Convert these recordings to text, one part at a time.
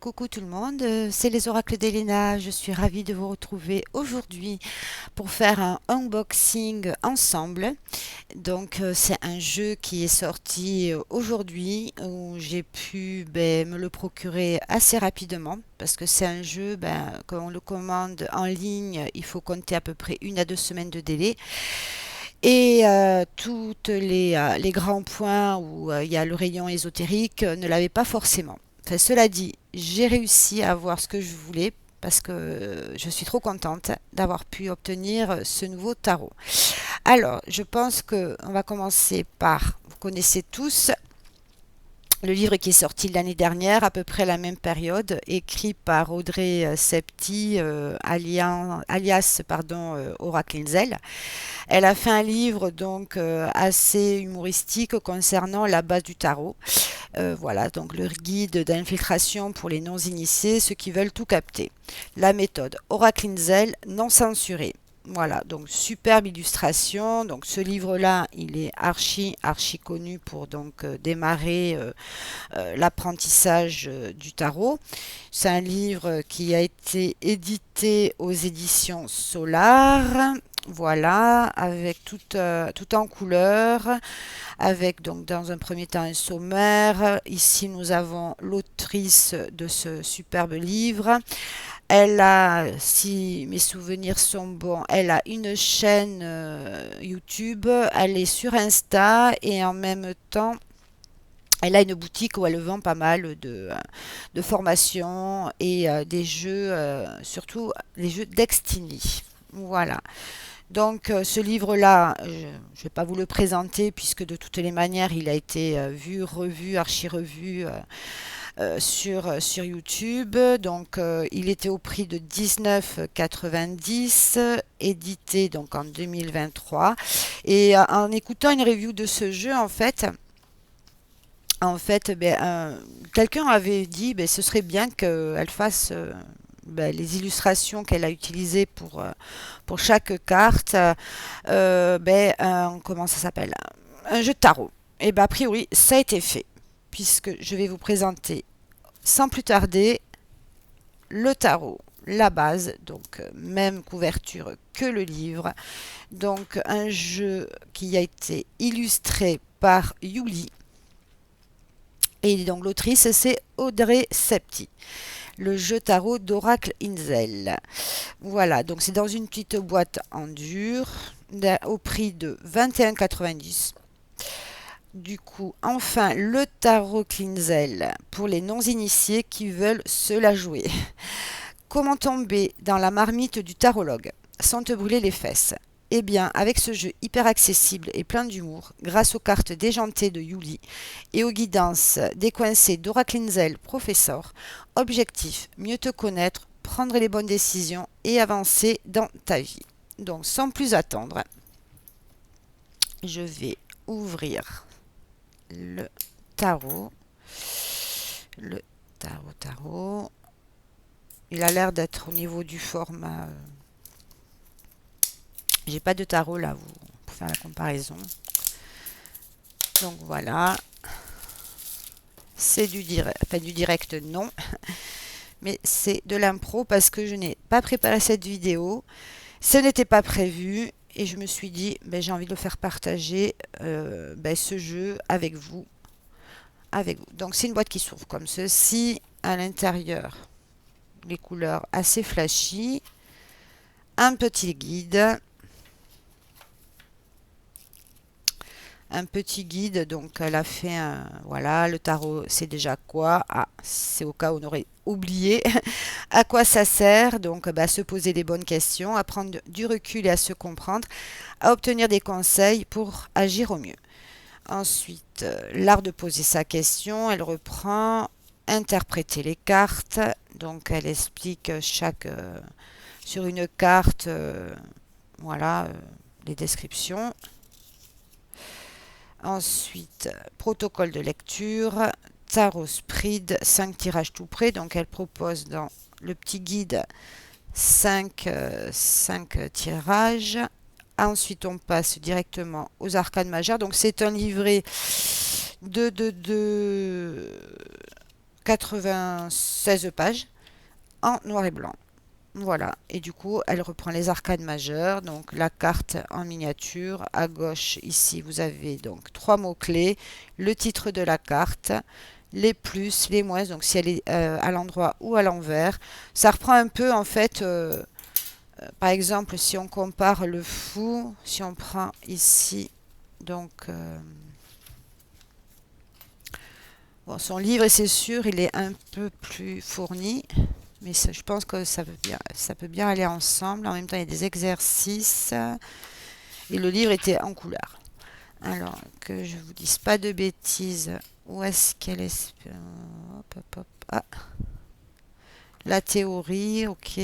Coucou tout le monde, c'est les oracles d'Elena. Je suis ravie de vous retrouver aujourd'hui pour faire un unboxing ensemble. C'est un jeu qui est sorti aujourd'hui où j'ai pu me le procurer assez rapidement parce que c'est un jeu, quand on le commande en ligne, il faut compter à peu près 1 à 2 semaines de délai. Et toutes les grands points où il y a le rayon ésotérique ne l'avaient pas forcément. Enfin, cela dit, j'ai réussi à avoir ce que je voulais parce que je suis trop contente d'avoir pu obtenir ce nouveau tarot. Alors, je pense que on va commencer par, vous connaissez tous le livre qui est sorti l'année dernière, à peu près la même période, écrit par Audrey Septi, alias Oracle Inzel. Elle a fait un livre assez humoristique concernant la base du tarot. Voilà, donc le guide d'infiltration pour les non-initiés, ceux qui veulent tout capter. La méthode Oracle Inzel non censurée. Voilà, donc superbe illustration. Donc ce livre-là, il est archi connu pour démarrer l'apprentissage du tarot. C'est un livre qui a été édité aux éditions Solar. Voilà, avec tout en couleur, avec donc dans un premier temps un sommaire. Ici, nous avons l'autrice de ce superbe livre. Elle a, si mes souvenirs sont bons, elle a une chaîne YouTube, elle est sur Insta et en même temps, elle a une boutique où elle vend pas mal de formations et des jeux, surtout les jeux Destiny. Voilà. Ce livre-là, je ne vais pas vous le présenter puisque de toutes les manières, il a été vu, revu, archi-revu sur YouTube. Il était au prix de 19,90, édité donc en 2023. Et en écoutant une review de ce jeu, quelqu'un avait dit ce serait bien qu'elle fasse les illustrations qu'elle a utilisées pour chaque carte, comment ça s'appelle? Un jeu de tarot. Et a priori, ça a été fait, puisque je vais vous présenter sans plus tarder le tarot, la base, même couverture que le livre. Donc un jeu qui a été illustré par Yuli. Et donc l'autrice, c'est Audrey Septi. Le jeu tarot d'Oracle Inzel. Voilà, donc c'est dans une petite boîte en dur au prix de 21,90. Du coup, enfin, le tarot Clinzel pour les non-initiés qui veulent se la jouer. Comment tomber dans la marmite du tarologue sans te brûler les fesses? Eh bien, avec ce jeu hyper accessible et plein d'humour, grâce aux cartes déjantées de Yuli et aux guidances décoincées d'Oracle Inzel Professor, objectif, mieux te connaître, prendre les bonnes décisions et avancer dans ta vie. Donc, sans plus attendre, je vais ouvrir le tarot. Le tarot. Il a l'air d'être au niveau du format. J'ai pas de tarot là, vous pour faire la comparaison. Donc voilà. C'est du direct, enfin du direct non, mais c'est de l'impro parce que je n'ai pas préparé cette vidéo. Ce n'était pas prévu et je me suis dit, j'ai envie de le faire partager ce jeu avec vous. Donc c'est une boîte qui s'ouvre comme ceci. À l'intérieur, les couleurs assez flashy. Un petit guide. Donc elle a fait voilà, le tarot, c'est déjà quoi? Ah, c'est au cas où on aurait oublié. À quoi ça sert? Donc, à se poser les bonnes questions, à prendre du recul et à se comprendre, à obtenir des conseils pour agir au mieux. Ensuite, l'art de poser sa question, elle reprend, interpréter les cartes. Donc, elle explique sur une carte, voilà, les descriptions. Ensuite, protocole de lecture, tarot Spride, 5 tirages tout près. Donc, elle propose dans le petit guide 5 tirages. Ensuite, on passe directement aux arcanes majeures. Donc, c'est un livret de 96 pages en noir et blanc. Voilà, et du coup, elle reprend les arcades majeures, donc la carte en miniature. À gauche, ici, vous avez donc trois mots-clés, le titre de la carte, les plus, les moins, donc si elle est à l'endroit ou à l'envers. Ça reprend un peu, en fait, par exemple, si on compare le fou, si on prend ici, donc, bon, son livre, et c'est sûr, il est un peu plus fourni. Mais ça, je pense que ça peut bien aller ensemble. En même temps, il y a des exercices. Et le livre était en couleur. Alors, que je vous dise pas de bêtises. Où est-ce qu'elle est? Hop, hop, hop. Ah, la théorie, ok.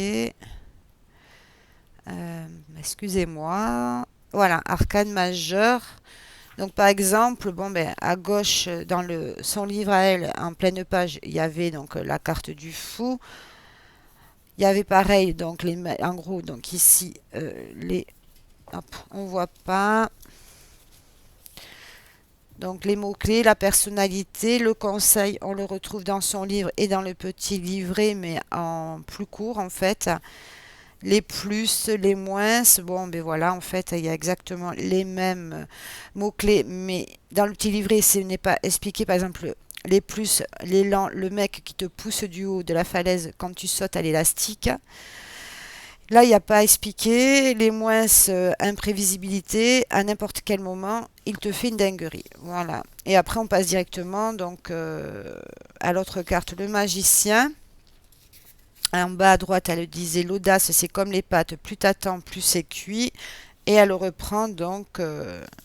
Excusez-moi. Voilà, arcane majeur. Donc, par exemple, bon, ben, à gauche, dans son livre à elle, en pleine page, il y avait donc la carte du fou. Il y avait pareil, donc en gros, donc ici, hop, on voit pas. Donc les mots-clés, la personnalité, le conseil, on le retrouve dans son livre et dans le petit livret, mais en plus court en fait. Les plus, les moins, bon, ben voilà, en fait, il y a exactement les mêmes mots-clés, mais dans le petit livret, ce n'est pas expliqué, par exemple, les plus, l'élan, le mec qui te pousse du haut de la falaise quand tu sautes à l'élastique. Là, il n'y a pas à expliquer. Les moins, imprévisibilité, à n'importe quel moment, il te fait une dinguerie. Voilà. Et après, on passe directement donc à l'autre carte, le magicien. En bas à droite, elle disait l'audace, c'est comme les pâtes, plus t'attends, plus c'est cuit. Et elle reprend donc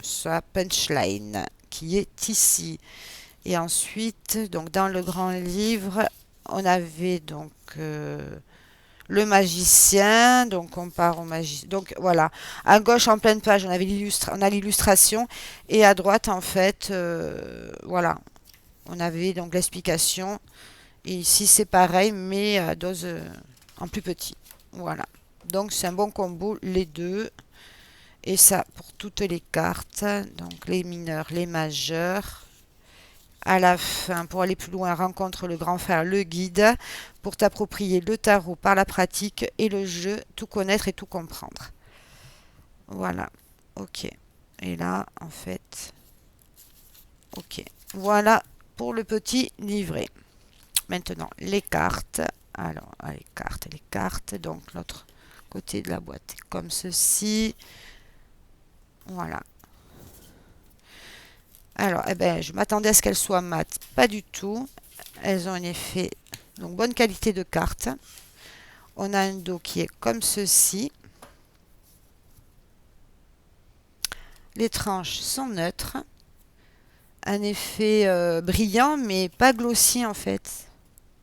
sa punchline qui est ici. Et ensuite, donc dans le grand livre, on avait donc le magicien, donc on part au magicien. Donc voilà, à gauche en pleine page, on a l'illustration, et à droite en fait, voilà, on avait donc l'explication. Et ici c'est pareil, mais à dose en plus petit. Voilà. Donc c'est un bon combo les deux. Et ça pour toutes les cartes, donc les mineurs, les majeurs. À la fin, pour aller plus loin, rencontre le grand frère, le guide, pour t'approprier le tarot par la pratique et le jeu, tout connaître et tout comprendre. Voilà, ok. Et là, en fait, ok. Voilà pour le petit livret. Maintenant, les cartes. Alors, les cartes. Donc, l'autre côté de la boîte, comme ceci. Voilà. Alors, eh ben, je m'attendais à ce qu'elles soient mates. Pas du tout. Elles ont un effet, donc bonne qualité de carte. On a un dos qui est comme ceci. Les tranches sont neutres. Un effet brillant, mais pas glossy en fait.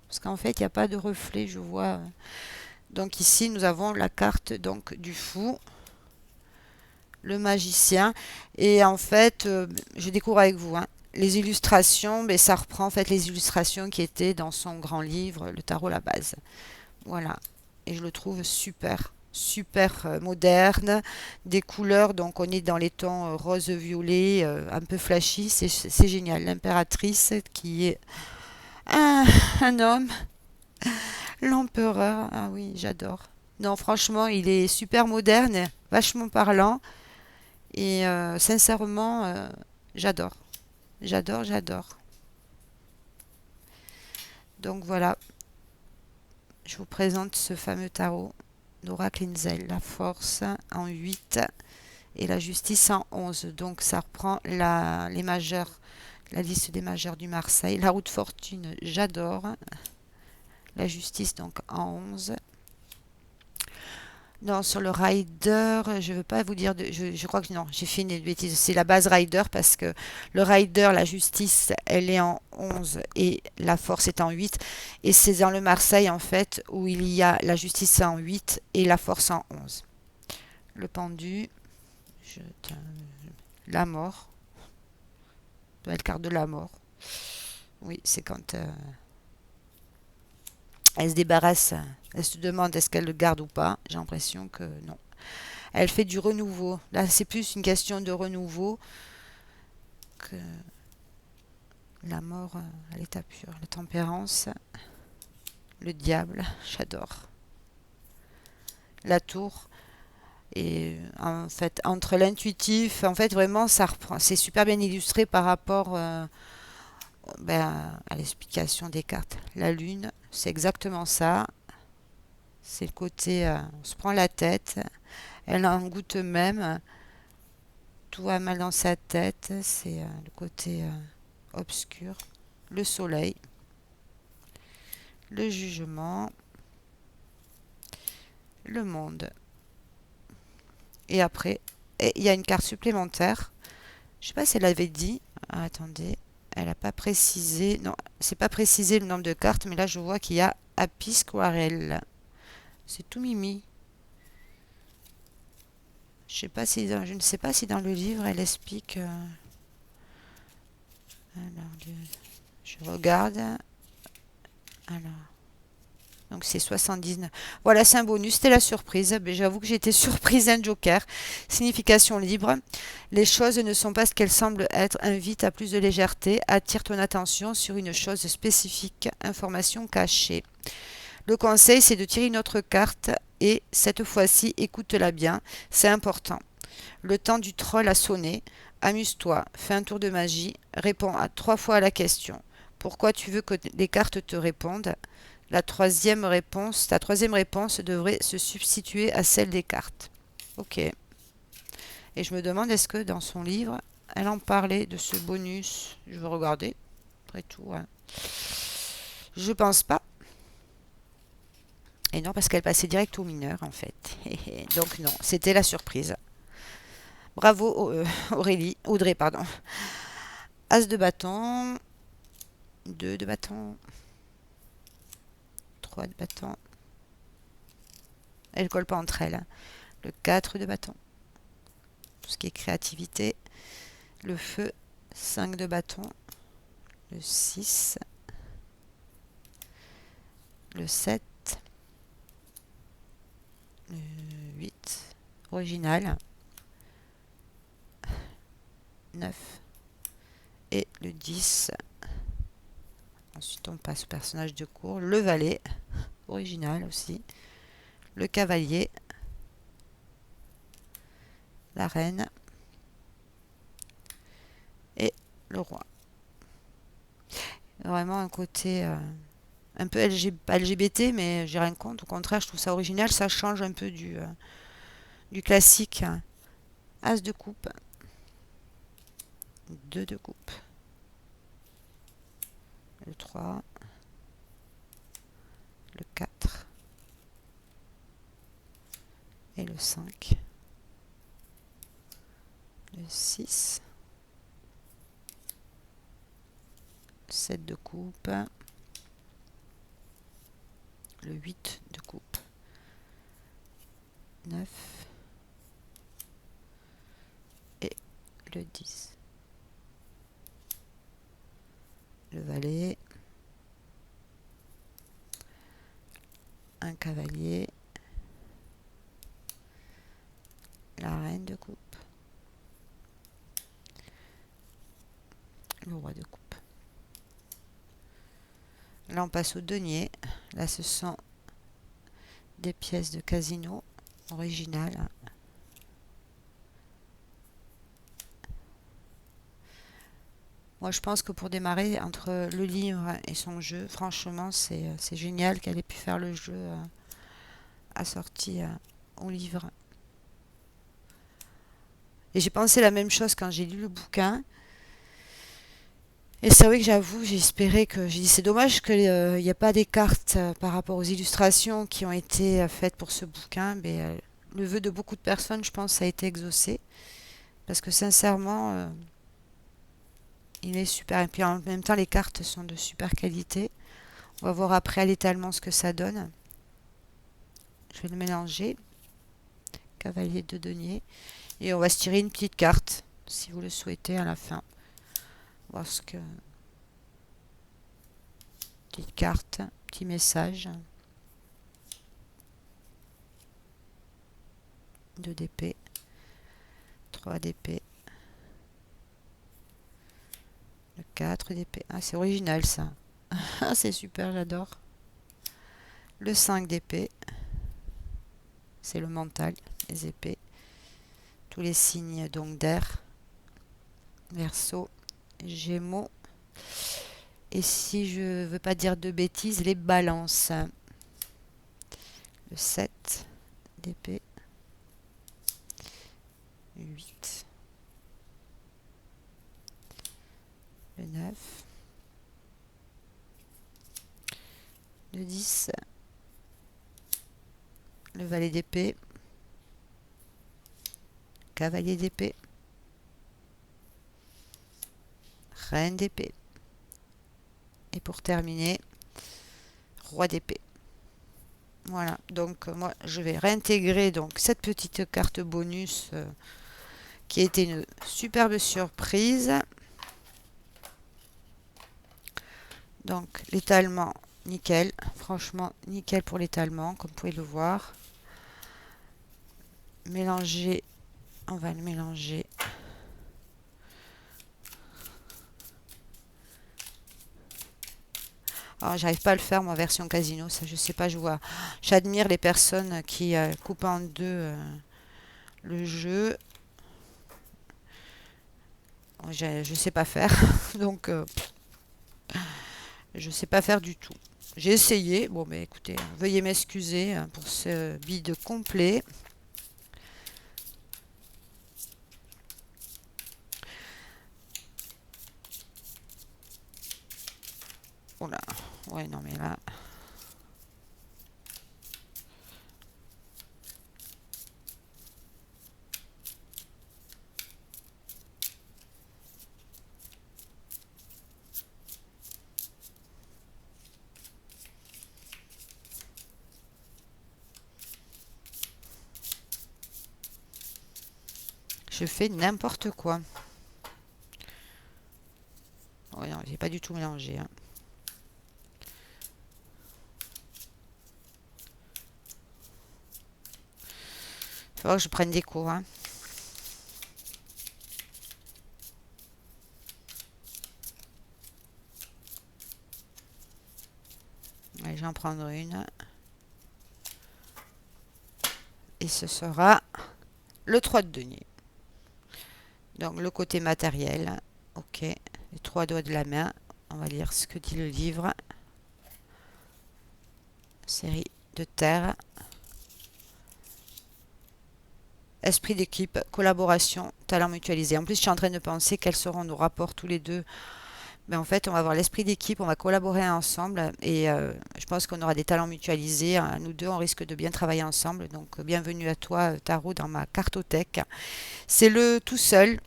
Parce qu'en fait, il n'y a pas de reflet, je vois. Donc ici, nous avons la carte donc du fou, le magicien. Et en fait, je découvre avec vous, hein, les illustrations, mais ça reprend en fait les illustrations qui étaient dans son grand livre, le tarot la base. Voilà. Et je le trouve super, super moderne. Des couleurs, donc on est dans les tons rose-violet, un peu flashy. C'est génial. L'impératrice qui est un, un homme. L'empereur, ah oui, j'adore. Non, franchement, il est super moderne, vachement parlant. Et sincèrement, j'adore. J'adore, j'adore. Donc voilà, je vous présente ce fameux tarot d'Oracle Inzel, la force en 8 et la justice en 11. Donc ça reprend les majeurs, la liste des majeurs du Marseille. La route fortune, j'adore. La justice donc en 11. Non, sur le rider, je ne veux pas vous dire, je crois que non, j'ai fait une bêtise. C'est la base rider parce que le rider, la justice, elle est en 11 et la force est en 8. Et c'est dans le Marseille, en fait, où il y a la justice en 8 et la force en 11. Le pendu, je, la mort, la carte de la mort. Oui, c'est quand elle se débarrasse, elle se demande est-ce qu'elle le garde ou pas. J'ai l'impression que non. Elle fait du renouveau. Là, c'est plus une question de renouveau que La mort à l'état pur. La tempérance. Le diable. J'adore. La tour. Et en fait, entre l'intuitif, en fait, vraiment, ça reprend. C'est super bien illustré par rapport à l'explication des cartes. La lune, c'est exactement ça. C'est le côté, on se prend la tête. Elle en goûte même. Tout va mal dans sa tête. C'est le côté obscur. Le soleil. Le jugement. Le monde. Et après, il y a une carte supplémentaire. Je sais pas si elle avait dit. Ah, attendez. Elle n'a pas précisé. Non, c'est pas précisé le nombre de cartes, mais là je vois qu'il y a Apis Squarelle. C'est tout mimi. Je ne sais pas si dans le livre elle explique. Alors, je regarde. Alors, donc c'est 79. Voilà, c'est un bonus, c'était la surprise. Mais j'avoue que j'ai été surprise d'un joker. Signification libre. Les choses ne sont pas ce qu'elles semblent être. Invite à plus de légèreté. Attire ton attention sur une chose spécifique. Information cachée. Le conseil, c'est de tirer une autre carte et cette fois-ci, écoute-la bien. C'est important. Le temps du troll a sonné. Amuse-toi, fais un tour de magie, réponds à 3 fois à la question. Pourquoi tu veux que les cartes te répondent? Ta troisième réponse devrait se substituer à celle des cartes. Ok. Et je me demande, est-ce que dans son livre, elle en parlait de ce bonus? Je veux regarder. Après tout, hein. Je pense pas. Et non, parce qu'elle passait direct aux mineurs, en fait. Donc non, c'était la surprise. Bravo Audrey, pardon. As de bâton, 2 de bâton, 3 de bâton. Elles ne collent pas entre elles. Le 4 de bâton. Tout ce qui est créativité. Le feu, 5 de bâton. Le 6. Le 7. Le 8. Original. 9. Et le 10. Ensuite, on passe au personnage de cour. Le valet. Original aussi. Le cavalier. La reine. Et le roi. Vraiment un côté un peu pas LGBT, mais j'ai rien contre. Au contraire, je trouve ça original. Ça change un peu du classique. As de coupe. 2 de coupe. Le 3. Le 4. Et le 5. Le 6. 7 de coupe. Le 8 de coupe. 9. Et le 10. Le valet. Un cavalier. La reine de coupe. Le roi de coupe. Là, on passe au denier. Là, ce sont des pièces de casino originales. Moi, je pense que pour démarrer, entre le livre et son jeu, franchement, c'est génial qu'elle ait pu faire le jeu assorti au livre. Et j'ai pensé la même chose quand j'ai lu le bouquin. Et c'est vrai que j'avoue, j'ai espéré que... J'ai dit, c'est dommage qu'il n'y a pas des cartes par rapport aux illustrations qui ont été faites pour ce bouquin. Mais le vœu de beaucoup de personnes, je pense, a été exaucé. Parce que sincèrement, il est super. Et puis en même temps, les cartes sont de super qualité. On va voir après à l'étalement ce que ça donne. Je vais le mélanger. Cavalier de denier. Et on va se tirer une petite carte, si vous le souhaitez, à la fin. Voir ce que... Petite carte, petit message. 2 d'épée. 3 d'épée. Le 4 d'épée. Ah, c'est original ça. Ah, c'est super, j'adore. Le 5 d'épée. C'est le mental, les épées. Tous les signes donc d'air. Verseau, Gémeaux. Et si je veux pas dire de bêtises, les balances. Le 7 d'épée. 8. Le 9. Le 10. Le valet d'épée. Cavalier d'épée. Reine d'épée. Et pour terminer, roi d'épée. Voilà, donc moi je vais réintégrer donc cette petite carte bonus qui a été une superbe surprise. Donc l'étalement, nickel, franchement nickel pour l'étalement, comme vous pouvez le voir. Mélanger, on va le mélanger. Alors, j'arrive pas à le faire, moi, version casino, ça, je sais pas, je vois. J'admire les personnes qui coupent en deux le jeu. Je sais pas faire, donc je sais pas faire du tout. J'ai essayé, bon, mais écoutez, veuillez m'excuser pour ce bide complet. Oh là, ouais, non, mais là. Je fais n'importe quoi. Ouais, non, j'ai pas du tout mélangé, hein. Faut voir que je prenne des cours, hein. Allez, j'en prendre une. Et ce sera le 3 de denier. Donc le côté matériel. Ok. Les 3 doigts de la main. On va lire ce que dit le livre. Série de terre. Esprit d'équipe, collaboration, talent mutualisé. En plus, je suis en train de penser quels seront nos rapports tous les deux. Mais en fait, on va avoir l'esprit d'équipe, on va collaborer ensemble et je pense qu'on aura des talents mutualisés, hein. Nous deux, on risque de bien travailler ensemble. Donc, bienvenue à toi, Tarot, dans ma cartothèque. C'est le tout seul,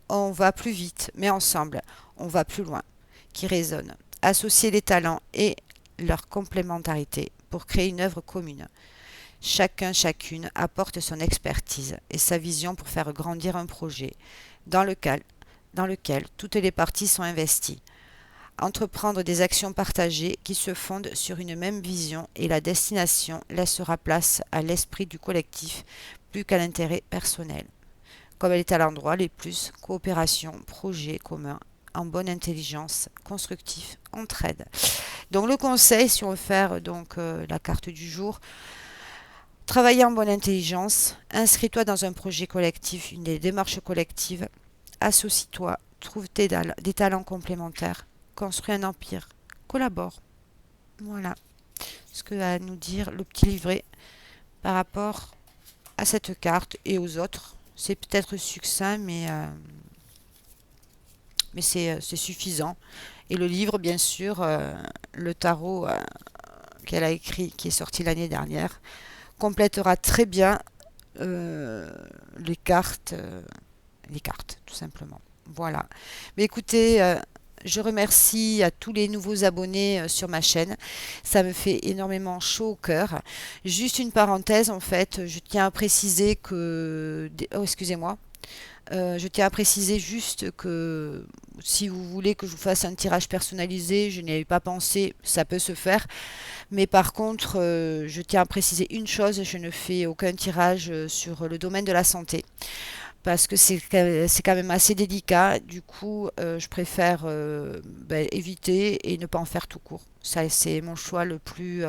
on va plus vite, mais ensemble, on va plus loin, qui résonne. Associer les talents et leur complémentarité pour créer une œuvre commune. Chacun, chacune apporte son expertise et sa vision pour faire grandir un projet dans lequel toutes les parties sont investies. Entreprendre des actions partagées qui se fondent sur une même vision et la destination laissera place à l'esprit du collectif plus qu'à l'intérêt personnel. Comme elle est à l'endroit, les plus, coopération, projet commun, en bonne intelligence, constructif, entraide. Donc le conseil, si on veut faire donc la carte du jour, travailler en bonne intelligence, inscris-toi dans un projet collectif, une des démarches collectives, associe-toi, trouve des talents complémentaires, construis un empire, collabore. Voilà ce que va nous dire le petit livret par rapport à cette carte et aux autres. C'est peut-être succinct, mais c'est suffisant. Et le livre, bien sûr, le tarot qu'elle a écrit, qui est sorti l'année dernière, complétera très bien euh, les cartes, tout simplement. Voilà. Mais écoutez, je remercie à tous les nouveaux abonnés sur ma chaîne. Ça me fait énormément chaud au cœur. Juste une parenthèse, en fait, je tiens à préciser que... Oh, excusez-moi. Je tiens à préciser juste que si vous voulez que je vous fasse un tirage personnalisé, je n'y avais pas pensé, ça peut se faire. Mais par contre, je tiens à préciser une chose, je ne fais aucun tirage sur le domaine de la santé. parce que c'est quand même assez délicat. Du coup, je préfère éviter et ne pas en faire tout court. Ça, c'est mon choix le plus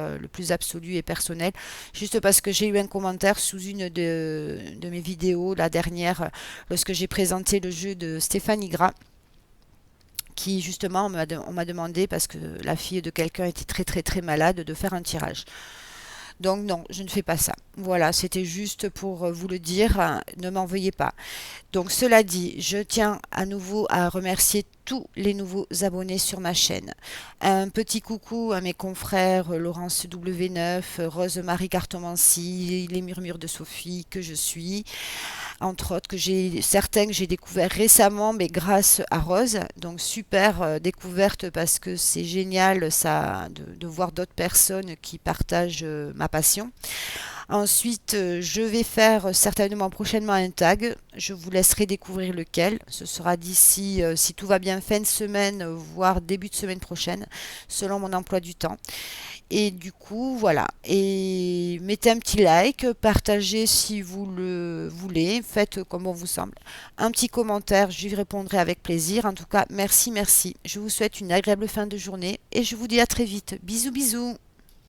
absolu et personnel. Juste parce que j'ai eu un commentaire sous une de mes vidéos, la dernière, lorsque j'ai présenté le jeu de Stéphanie Gras, qui justement, on m'a demandé, parce que la fille de quelqu'un était très très très malade, de faire un tirage. Donc non, je ne fais pas ça. Voilà, c'était juste pour vous le dire, hein, ne m'en veuillez pas. Donc cela dit, je tiens à nouveau à remercier tous les nouveaux abonnés sur ma chaîne. Un petit coucou à mes confrères Laurence W9, Rose-Marie Cartomancy, les murmures de Sophie que je suis, entre autres que j'ai certains que j'ai découvert récemment, mais grâce à Rose. Donc super découverte parce que c'est génial ça de voir d'autres personnes qui partagent ma passion. Ensuite, je vais faire certainement prochainement un tag. Je vous laisserai découvrir lequel. Ce sera d'ici, si tout va bien, fin de semaine, voire début de semaine prochaine, selon mon emploi du temps. Et du coup, voilà. Et mettez un petit like, partagez si vous le voulez, faites comme bon vous semble. Un petit commentaire, je lui répondrai avec plaisir. En tout cas, merci, merci. Je vous souhaite une agréable fin de journée et je vous dis à très vite. Bisous, bisous.